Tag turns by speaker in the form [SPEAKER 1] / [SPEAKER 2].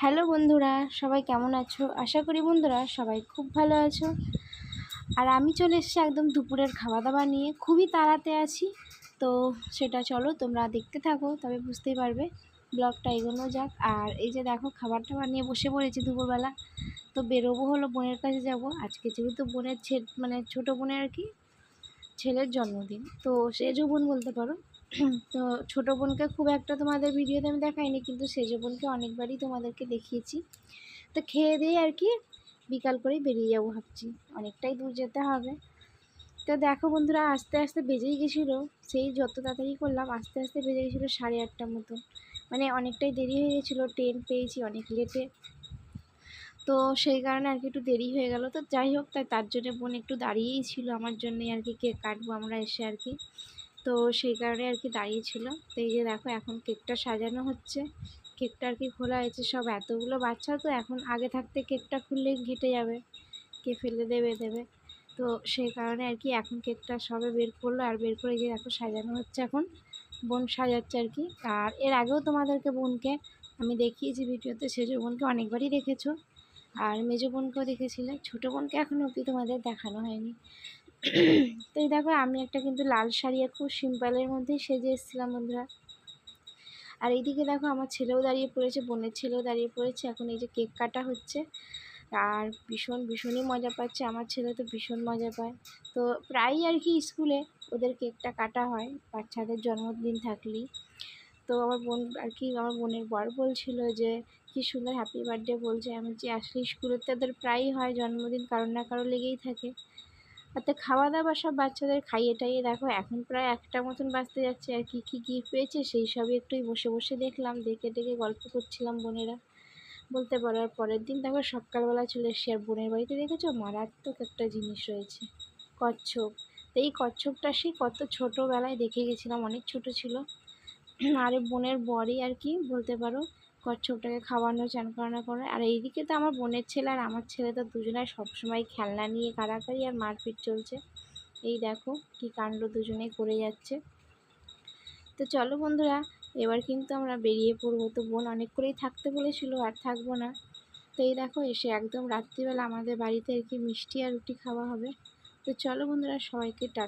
[SPEAKER 1] Hello বন্ধুরা, সবাই কেমন আছো? আশা করি বন্ধুরা সবাই খুব ভালো আছো। আর আমি চলে এসেছি একদম দুপুরের খাওয়া দাওয়া নিয়ে, খুবই তাড়াতে আছি। তো সেটা চলো তোমরা দেখতে থাকো, তবে বুঝতেই পারবে ব্লগটা এগোনো যাক। আর এই যে দেখো খাবার টাবার নিয়ে বসে পড়েছি দুপুরবেলা। তো বেরোবো হলো, বোনের কাছে যাব আজকে, যেহেতু বোনের ছোটো বোনের আর কি ছেলের জন্মদিন। তো সেজো বোন বলতে পারো। তো ছোটো বোনকে খুব একটা তোমাদের ভিডিওতে আমি দেখাইনি, কিন্তু সেজো বোনকে অনেকবারই তোমাদেরকে দেখিয়েছি। তো খেয়ে দিয়ে আর কি বিকাল করেই বেরিয়ে যাবো ভাবছি, অনেকটাই দূর যেতে হবে। তো দেখো বন্ধুরা, আস্তে আস্তে বেজেই গেছিলো, সেই যত তাড়াতাড়ি করলাম আস্তে আস্তে বেজে গেছিলো 8:30টার মতো। মানে অনেকটাই দেরি হয়ে গেছিলো, ট্রেন পেয়েছি অনেক লেটে। তো সেই কারণে আর কি একটু দেরি হয়ে গেল। তো যাই হোক, তার জন্য বোন একটু দাঁড়িয়েই ছিল আমার জন্যে আর কি, কেক কাটবো আমরা এসে আর কি। তো সেই কারণে আর কি দাঁড়িয়েছিল। তো এই যে দেখো এখন কেকটা সাজানো হচ্ছে, কেকটা আর কি খোলা হয়েছে। সব এতগুলো বাচ্চা, তো এখন আগে থাকতে কেকটা খুললেই ঘেটে যাবে, কে ফেলে দেবে। তো সেই কারণে আর কি এখন কেকটা সবে বের করলো, আর বের করে গিয়ে দেখো সাজানো হচ্ছে। এখন বোন সাজাচ্ছে আর কি। আর এর আগেও তোমাদেরকে বোনকে আমি দেখিয়েছি ভিডিওতে, সেজো বোনকে অনেকবারই দেখেছো, আর মেজো বোনকেও দেখেছিলে। ছোটো বোনকে এখনও অবধি তোমাদের দেখানো হয়নি। তো এই দেখো আমি একটা কিন্তু লাল শাড়ি আর খুব সিম্পলের মধ্যেই সেজে এসেছিলাম বন্ধুরা। আর এইদিকে দেখো আমার ছেলেও দাঁড়িয়ে পড়েছে, বোনের ছেলেও দাঁড়িয়ে পড়েছে। এখন এই যে কেক কাটা হচ্ছে, আর ভীষণই মজা পাচ্ছে। আমার ছেলে তো ভীষণ মজা পায়। তো প্রায়ই আর কি স্কুলে ওদের কেকটা কাটা হয় বাচ্চাদের জন্মদিন থাকলেই। তো আমার বোন আর কি, আমার বোনের বর বলছিল যে কী সুন্দর হ্যাপি বার্থডে বলছে। আমি যে আসলে স্কুলে তাদের প্রায়ই হয় জন্মদিন, কারো না কারো লেগেই থাকে। আর তো খাওয়া দাওয়া সব বাচ্চাদের খাইয়ে টাইয়ে দেখো এখন প্রায় 1টা মতন বাজতে যাচ্ছে। আর কী গিফট পেয়েছে সেই সবই একটুই বসে বসে দেখলাম, দেখে গল্প করছিলাম বোনেরা বলতে পারো। আর পরের দিন দেখো সকালবেলা চলে এসেছি। আর বোনের বাড়িতে দেখেছো মারাত্মক একটা জিনিস রয়েছে, কচ্ছপ। তো এই কচ্ছপটা সেই কত ছোটোবেলায় দেখে গেছিলাম, অনেক ছোট ছিল। আর বোনের বরই আর কি বলতে পারো কচ্ছপটাকে খাওয়ানো, চান করানো করে। আর এইদিকে তো আমার বোনের ছেলে আর আমার ছেলে তো দুজনাই সবসময় খেলনা নিয়ে কাড়াকাড়ি আর মারপিট চলছে। এই দেখো কি কাণ্ড দুজনেই করে যাচ্ছে। তো চলো বন্ধুরা, এবার কিন্তু আমরা বেরিয়ে পড়বো। তো বোন অনেক করেই থাকতে বলেছিল, আর থাকবো না। তো এই দেখো এসে একদম রাত্রিবেলা আমাদের বাড়িতে আর কি মিষ্টি আর রুটি খাওয়া হবে। তো চলো বন্ধুরা, সবাইকে